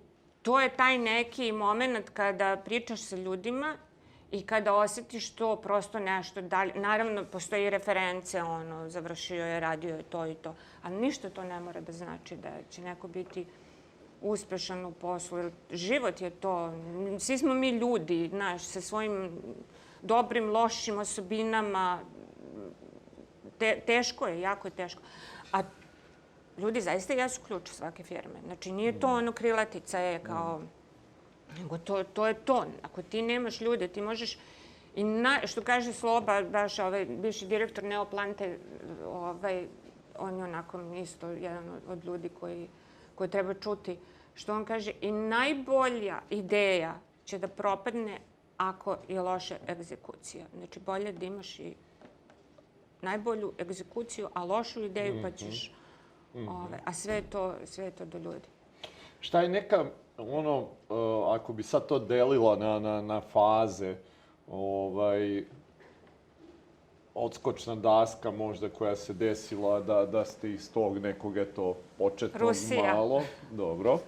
to je taj neki moment kada pričaš sa ljudima i kada osjetiš to prosto nešto dalje. Naravno, postoji reference, završio je, radio je to i to, ali ništa to ne mora da znači da će neko biti uspešan u poslu. Život je to. Svi smo mi ljudi, znaš, sa svojim dobrim, lošim osobinama. Teško je, jako je teško. A ljudi zaista jesu ključ svake firme. Znači, nije to krilatica je kao... Nego to je to. Ako ti nemaš ljude, ti možeš... I što kaže Sloba, baš bivši direktor Neoplante, on je onako isto jedan od ljudi koji treba čuti, što on kaže, i najbolja ideja će da propadne ako je loša egzekucija. Znači, bolje da imaš i najbolju egzekuciju, a lošu ideju pa ćeš... A sve je to do ljudi. Šta je neka, ako bi sad to delila na faze, odskočna daska možda koja se desila da ste iz tog nekog, početnog malo... Dobro.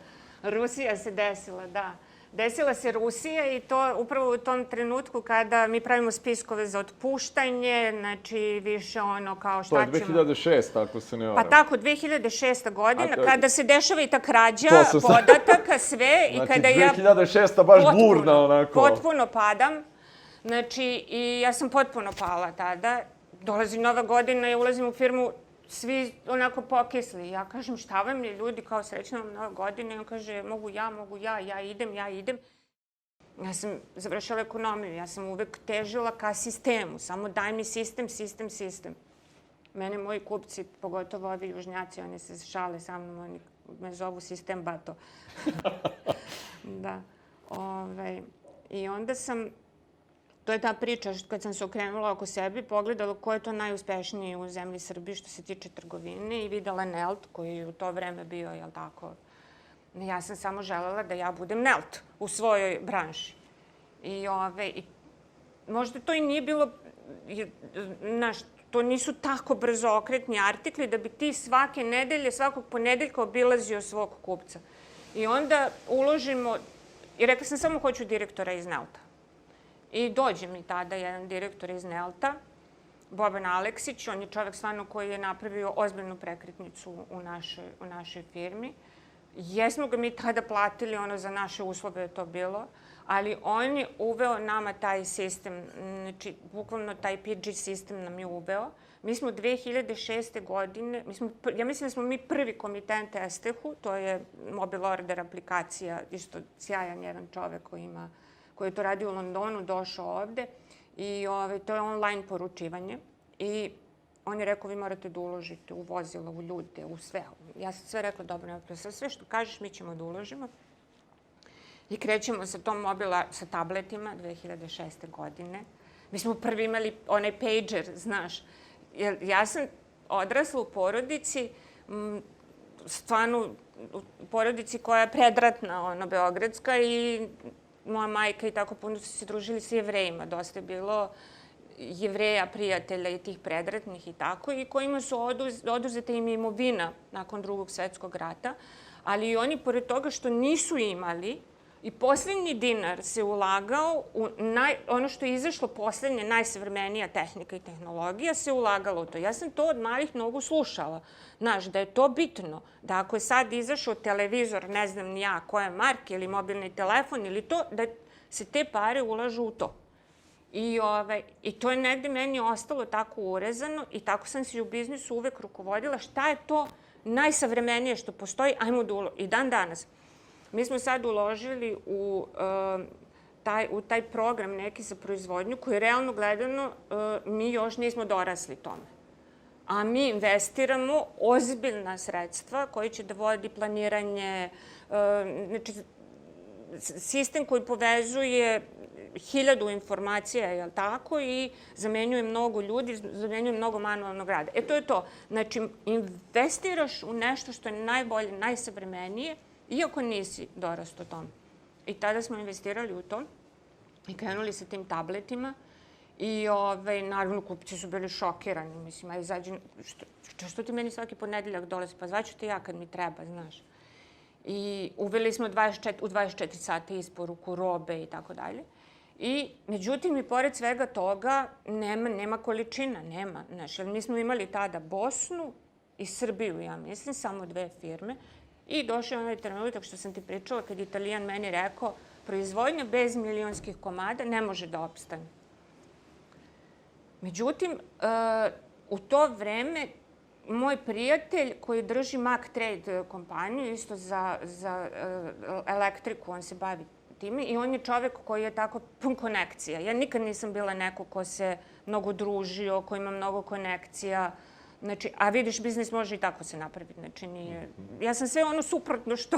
Rusija se desila, da. Desila se Rusija i to upravo u tom trenutku kada mi pravimo spiskove za otpuštanje, znači više kao šta ćemo... To je 2006, ako se ne varam. Pa tako, 2006. godina, kada se dešava i ta krađa podataka, sve, i kada ja... Znači, 2006. baš burna, onako. Potpuno padam. Znači, i ja sam potpuno pala tada. Dolazi Nova godina i ulazim u firmu, svi onako pokisli. Ja kažem, šta vam je ljudi, kao srećna vam Nova godina? I on kaže, mogu ja, ja idem. Ja sam završila ekonomiju, ja sam uvek težila ka sistemu, samo daj mi sistem. Mene moji kupci, pogotovo ovi južnjaci, oni se šale sa mnom, oni me zovu sistem bato. Da. I onda sam... To je ta priča kad sam se okrenula oko sebe, pogledala ko je to najuspešniji u zemlji Srbiji što se tiče trgovine i videla Nelt koji je u to vreme bio, jel tako? Ja sam samo želela da ja budem Nelt u svojoj branši. I možda to i nije bilo, znaš, to nisu tako brzookretni artikli da bi ti svake nedelje, svakog ponedeljka obilazio svog kupca. I onda uložimo, i rekla sam samo hoću direktora iz Nelta. I dođe mi tada jedan direktor iz Nelta, Boban Aleksić, on je čovek stvarno koji je napravio ozbiljnu prekretnicu u našoj firmi. Jesmo ga mi tada platili, za naše uslove je to bilo, ali on je uveo nama taj sistem, znači bukvalno taj PG sistem nam je uveo. Mi smo 2006. godine, ja mislim da smo mi prvi komitent Estehu, to je mobile order aplikacija, isto sjajan jedan čovek koji je to radio u Londonu, došao ovde i to je online poručivanje. I on je rekao, vi morate da uložite u vozila, u ljude, u sve. Ja sam sve rekla, dobro, sve što kažeš mi ćemo da uložimo. I krećemo sa tom sa tabletima 2006. godine. Mi smo prvi imali onaj pager, znaš. Ja sam odrasla u porodici, stvarno u porodici koja je predratna, beogradska, i moja majka i tako puno su se družili sa Jevrejima. Dosta je bilo Jevreja, prijatelja i tih predratnih i tako, i kojima su oduzeta im imovina nakon Drugog svetskog rata. Ali i oni, pored toga što nisu imali, I posljednji dinar se ulagao u ono što je izašlo posljednje, najsavremenija tehnika i tehnologija, se ulagalo u to. Ja sam to od malih nogu slušala. Znaš, da je to bitno. Da ako je sad izašao televizor, ne znam ni ja koje marke, ili mobilni telefon, ili to, da se te pare ulažu u to. I to je negde meni ostalo tako urezano i tako sam se u biznisu uvek rukovodila. Šta je to najsavremenije što postoji? Ajmo da i dan danas. Mi smo sad uložili u taj program neki za proizvodnju koji realno gledano mi još nismo dorasli tome. A mi investiramo ozbiljna sredstva koji će da vodi planiranje, znači sistem koji povezuje 1000 informacija, je li tako, i zamenjuje mnogo ljudi, zamenjuje mnogo manualnog rada. To je to. Znači, investiraš u nešto što je najbolje, najsavremenije, iako nisi dorastao tome. I tada smo investirali u to i krenuli sa tim tabletima. I naravno kupci su bili šokirani. Mislim, a izađi, što ti meni svaki ponedeljak dolazi? Pa zvaću te ja kad mi treba, znaš. I uveli smo u 24 sata isporuku robe i tako dalje. I, međutim, i pored svega toga, nema količina, nema. Znaš, jer mi smo imali tada Bosnu i Srbiju, ja mislim, samo 2 firme. I došao onaj trenutak što sam ti pričala kad Italijan meni rekao proizvodnja bez milionskih komada ne može da opstane. Međutim, u to vreme moj prijatelj koji drži Mac Trade kompaniju, isto za elektriku, on se bavi time i on je čovek koji je tako pun konekcija. Ja nikad nisam bila neko ko se mnogo družio, ko ima mnogo konekcija. Znači, a vidiš, biznis može i tako se napraviti. Znači, nije... Ja sam sve ono suprotno što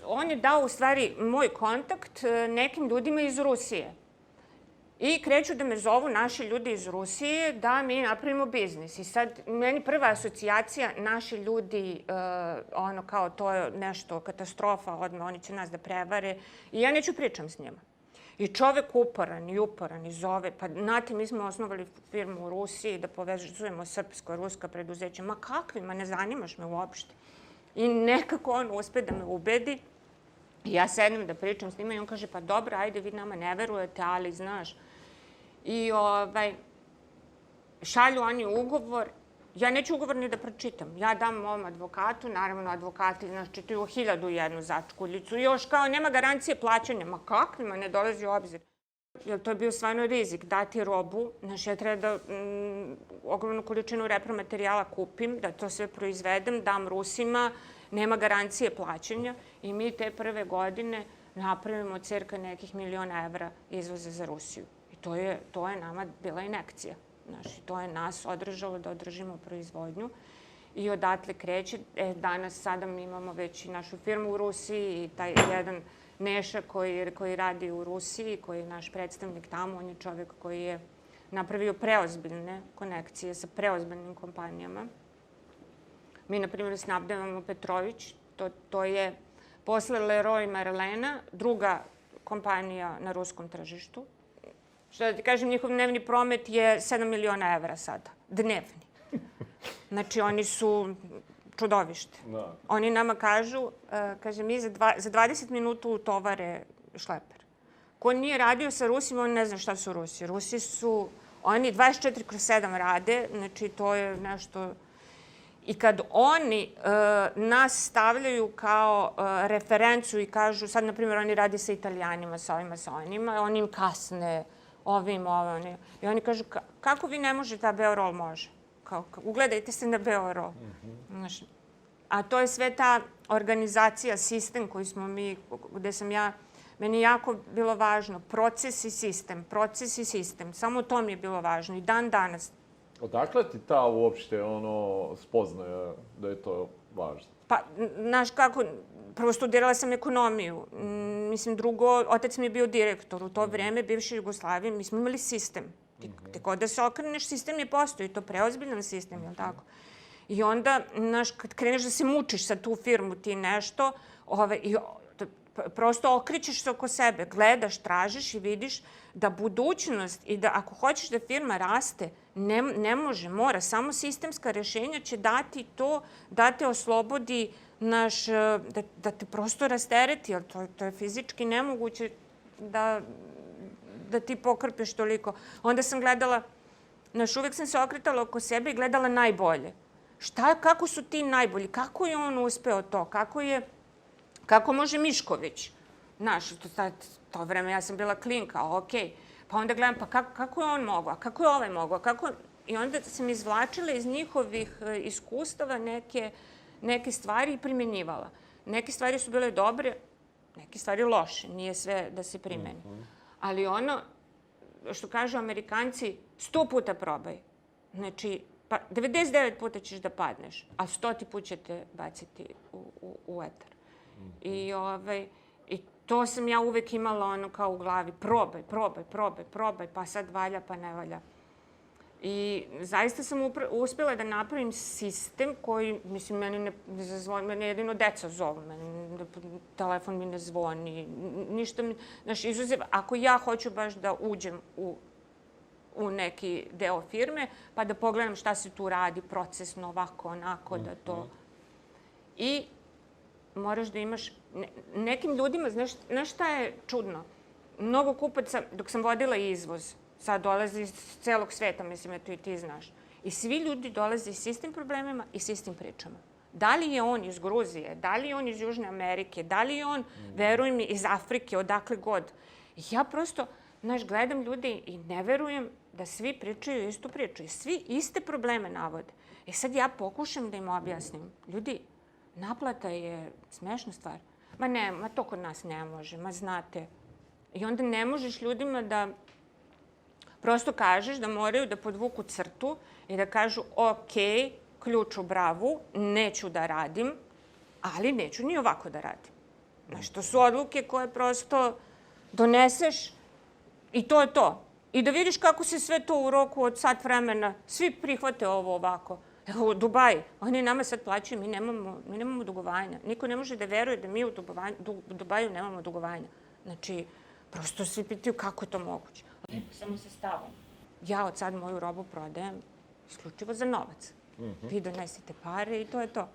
on je dao u stvari moj kontakt nekim ljudima iz Rusije. I kreću da me zovu naši ljudi iz Rusije da mi napravimo biznis. I sad, meni prva asocijacija, naši ljudi, ono kao to je nešto, katastrofa, odmah oni će nas da prevare. I ja neću pričam s njima. I čovek uporan i zove, pa znate, mi smo osnovali firmu u Rusiji da povezujemo srpsko-ruska preduzeća. Ma kakvi, ma ne zanimaš me uopšte. I nekako on uspe da me ubedi. I ja sednem da pričam s njima i on kaže, pa dobro, ajde, vi nama ne verujete, ali znaš. I šalju oni ugovor. Ja neću ugovor ni da pročitam. Ja dam mom advokatu, naravno advokati, znaš, čitaju 1001 začkuljicu. Još kao nema garancije plaćanja. Ma kakvima, ne dolazi u obzir. Jer to je bio stvarno rizik, dati robu. Znaš, ja treba da ogromnu količinu repromaterijala kupim, da to sve proizvedem, dam Rusima, nema garancije plaćanja. I mi te prve godine napravimo cirka nekih 1.000.000 evra izvoza za Rusiju. I to je nama bila injekcija. Znaš, to je nas održalo da održimo proizvodnju i odatle kreće. Danas, sada mi imamo već i našu firmu u Rusiji i taj jedan Neša koji radi u Rusiji, koji je naš predstavnik tamo, on je čovjek koji je napravio preozbiljne konekcije sa preozbiljnim kompanijama. Mi, na primjer, snabdevamo Petrović, to je posle Leroy Merlina druga kompanija na ruskom tržištu. Što da ti kažem, njihov dnevni promet je 7 miliona evra sada. Dnevni. Znači, oni su čudovište. Oni nama kažu, kaže, mi za 20 minuta utovare šleper. Ko nije radio sa Rusima, on ne zna šta su Rusi. Rusi su, oni 24/7 rade, znači to je nešto... I kad oni nas stavljaju kao referencu i kažu, sad, na primjer, oni radi sa Italijanima, sa ovima, sa onima, oni im kasne, ovim. I oni kažu, kako vi ne možete, a Beorol može? Ugledajte se na Beorol. A to je sve ta organizacija, sistem koji smo mi, gde sam ja, meni je jako bilo važno, proces i sistem. Samo to mi je bilo važno i dan danas. Odakle ti ta uopšte spoznaja da je to važno? Pa, znaš kako, prvo studirala sam ekonomiju. Mislim, drugo, otac mi je bio direktor. U to vreme, bivše Jugoslavije, mi smo imali sistem. Te kod da se okreneš, sistem je postoji. To preozbiljan sistem, je li tako? I onda, znaš, kad kreneš da se mučiš sa tu firmu, ti nešto, prosto okrećeš se oko sebe, gledaš, tražiš i vidiš da budućnost i da ako hoćeš da firma raste, ne može, mora. Samo sistemska rešenja će dati to, da te oslobodi da te prosto rastereti, jer to je fizički nemoguće da ti pokrpeš toliko. Onda sam gledala, uvek sam se okretala oko sebe i gledala najbolje. Kako su ti najbolji? Kako je on uspeo to? Kako može Mišković? Znaš, to vreme ja sam bila klinka, okej. Pa onda gledam, pa kako je on mogao? A kako je ovaj mogao? I onda sam izvlačila iz njihovih iskustava neke stvari i primjenjivala. Neke stvari su bile dobre, neke stvari loše. Nije sve da se primeni. Ali ono, što kažu Amerikanci, 100 puta probaj. Znači, pa 99 puta ćeš da padneš, a 100 put će te baciti u etar. I to sam ja uvek imala ono kao u glavi. Probaj, pa sad valja, pa ne valja. I zaista sam uspjela da napravim sistem koji, mislim, meni ne zazvoni, meni jedino deca zovu, telefon mi ne zvoni, ništa mi, znaš, izuzev, ako ja hoću baš da uđem u neki deo firme, pa da pogledam šta se tu radi, procesno, ovako, onako, da to... I moraš da imaš... Nekim ljudima, znaš šta je čudno? Mnogo kupaca, dok sam vodila izvoz, sad dolaze iz celog sveta, mislim, eto i ti znaš. I svi ljudi dolaze s istim problemima i s istim pričama. Da li je on iz Gruzije, da li je on iz Južne Amerike, da li je on, veruj mi, iz Afrike, odakle god. Ja prosto, znaš, gledam ljude i ne verujem da svi pričaju istu priču. I svi iste probleme navode. I sad ja pokušam da im objasnim. Ljudi, naplata je smešna stvar. Ma to kod nas ne može, ma znate. I onda ne možeš ljudima da prosto kažeš da moraju da podvuku crtu i da kažu ok, ključ u bravu, neću da radim, ali neću ni ovako da radim. Znaš, to su odluke koje prosto doneseš i to je to. I da vidiš kako se sve to u roku od sat vremena, svi prihvate ovo ovako. Evo, Dubai, oni nama sad plaćaju, mi nemamo dugovanja. Niko ne može da veruje da mi u Dubaju nemamo dugovanja. Znači, prosto svi pitaju kako je to moguće. Samo sa stavom. Ja od sad moju robu prodajem isključivo za novac. Vi donesite pare i to je to.